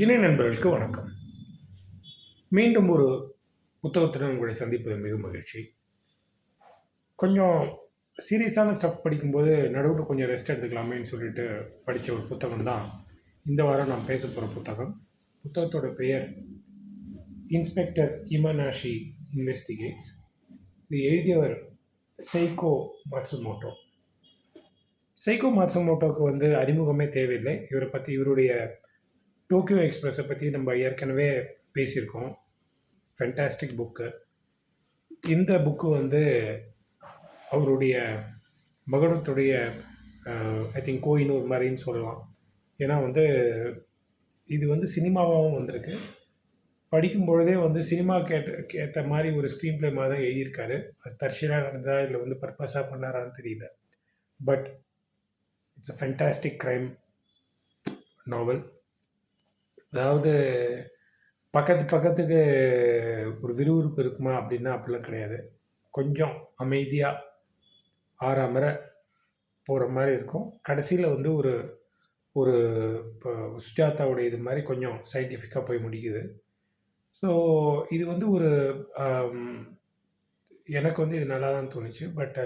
இணை நண்பர்களுக்கு வணக்கம். மீண்டும் ஒரு புத்தகத்துடன் உங்களை சந்திப்பது மிக மகிழ்ச்சி. கொஞ்சம் சீரியஸான ஸ்டஃப் படிக்கும்போது நடுவில் கொஞ்சம் ரெஸ்ட் எடுத்துக்கலாமேன்னு சொல்லிட்டு படித்த ஒரு புத்தகம் தான் இந்த வாரம் நாம் பேச போகிற புத்தகம். புத்தகத்தோட பெயர் இன்ஸ்பெக்டர் இமனாஷி இன்வெஸ்டிகேட்ஸ். இது எழுதியவர் சைகோ மாட்சுமோட்டோ. சைகோ மாட்சுமோட்டோவுக்கு அறிமுகமே தேவையில்லை. இவரை பற்றி இவருடைய டோக்கியோ எக்ஸ்பிரஸை பற்றி நம்ம ஏற்கனவே பேசியிருக்கோம். Fantastic book. இந்த புக்கு அவருடைய மகனத்துடைய ஐ திங்க் கோயினூர் மாதிரின்னு சொல்லலாம். ஏன்னா இது சினிமாவாகவும் வந்திருக்கு. படிக்கும் பொழுதே சினிமாவுக்கு ஏற்ற மாதிரி ஒரு ஸ்க்ரீன் பிளே மாதிரி தான் எழுதியிருக்காரு. அது தற்செயலாக நடந்ததா இல்லை பர்பஸாக பண்ணாரான்னு தெரியல. But it's a fantastic crime novel. அதாவது பக்கத்துக்கு ஒரு விறுவிறுப்பு இருக்குமா அப்படின்னா அப்படிலாம் கிடையாது. கொஞ்சம் அமைதியாக ஆறாமற போகிற மாதிரி இருக்கும். கடைசியில் ஒரு ஒரு இப்போ சுஜாதாவுடைய இது மாதிரி கொஞ்சம் சயின்டிஃபிக்காக போய் முடிக்குது. ஸோ இது ஒரு எனக்கு இது நல்லா தான் தோணுச்சு. பட்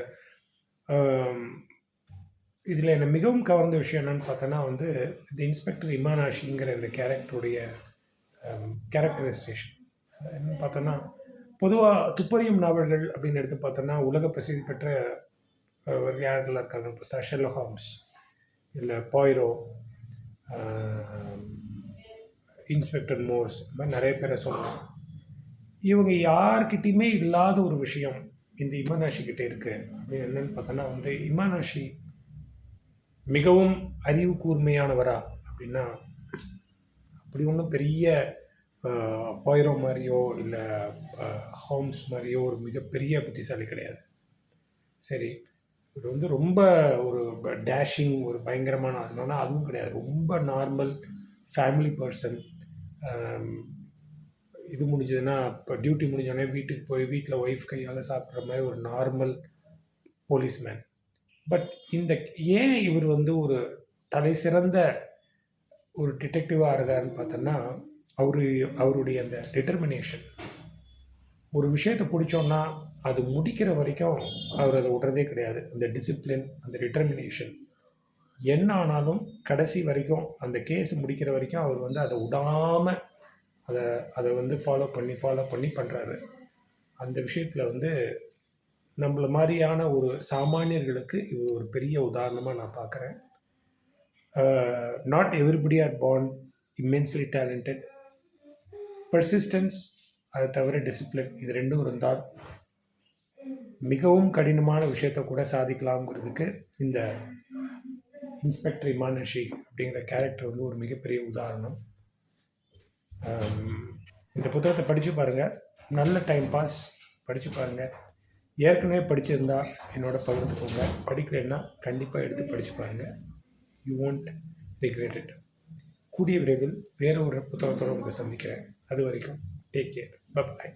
இதில் என்னை மிகவும் கவர்ந்த விஷயம் என்னென்னு பார்த்தோன்னா இந்த இன்ஸ்பெக்டர் இமானாஷிங்கிற இந்த கேரக்டருடைய கேரக்டரைசேஷன் என்னென்னு பார்த்தோன்னா, பொதுவாக துப்பறியும் நாவல்கள் அப்படின்னு எடுத்து பார்த்தோன்னா உலக பிரசித்தி பெற்ற யாரெல்லாம் இருக்காங்கன்னு பார்த்தா ஷெர்லாக் ஹோம்ஸ், இல்லை பாய்ரோ, இன்ஸ்பெக்டர் மோர்ஸ், இந்த மாதிரி நிறைய பேரை சொல்லலாம். இவங்க யார்கிட்டையுமே இல்லாத ஒரு விஷயம் இந்த இமானாஷிக்கிட்டே இருக்குது. அப்படின்னு என்னென்னு பார்த்தோன்னா இமானாஷி மிகவும் அறிவு கூர்மையானவரா அப்படின்னா அப்படி ஒன்றும் பெரிய பாய்ரோ மாதிரியோ இல்லை ஹோம்ஸ் மாதிரியோ ஒரு மிகப்பெரிய புத்திசாலி கிடையாது. சரி, இவர் ரொம்ப ஒரு டேஷிங் ஒரு பயங்கரமான ஆளுனா அதுவும் கிடையாது. ரொம்ப நார்மல் ஃபேமிலி பர்சன். இது முடிஞ்சதுன்னா இப்போ டியூட்டி முடிஞ்சோடனே வீட்டுக்கு போய் வீட்டில் ஒய்ஃப் கையால் சாப்பிட்ற மாதிரி ஒரு நார்மல் போலீஸ்மேன். பட் ஏன் இவர் ஒரு தலை சிறந்த ஒரு டிடெக்டிவாக இருக்காருன்னு பார்த்தோன்னா அவருடைய அந்த டிட்டர்மினேஷன். ஒரு விஷயத்தை பிடிச்சோன்னா அது முடிக்கிற வரைக்கும் அவர் அதை விடுறதே கிடையாது. அந்த டிசிப்ளின், அந்த டிட்டர்மினேஷன் என்ன ஆனாலும் கடைசி வரைக்கும் அந்த கேஸ் முடிக்கிற வரைக்கும் அவர் அதை விடாமல் அதை ஃபாலோ பண்ணி பண்ணுறாரு. அந்த விஷயத்தில் நம்மள மாதிரியான ஒரு சாமானியர்களுக்கு இவர் ஒரு பெரிய உதாரணமாக நான் பார்க்குறேன். Not everybody are born immensely talented. Persistence, அதை தவிர டிசிப்ளின், இது ரெண்டும் இருந்தால் மிகவும் கடினமான விஷயத்தை கூட சாதிக்கலாம்ங்கிறதுக்கு இந்த இன்ஸ்பெக்டர் இமானாஷி அப்படிங்கிற கேரக்டர் ஒரு மிகப்பெரிய உதாரணம். இந்த புத்தகத்தை படித்து பாருங்கள். நல்ல டைம் பாஸ். படித்து பாருங்கள். ஏற்கனவே படிச்சிருந்தா என்னோட பகிர்ந்துக்கோங்க. படிக்கலைன்னா கண்டிப்பாக எடுத்து படித்து பாருங்கள். You won't regret it. கூடிய விரைவில் வேறு ஒரு புத்தகத்தோடு உங்களை சந்திக்கிறேன். அது வரைக்கும் டேக் கேர். பை.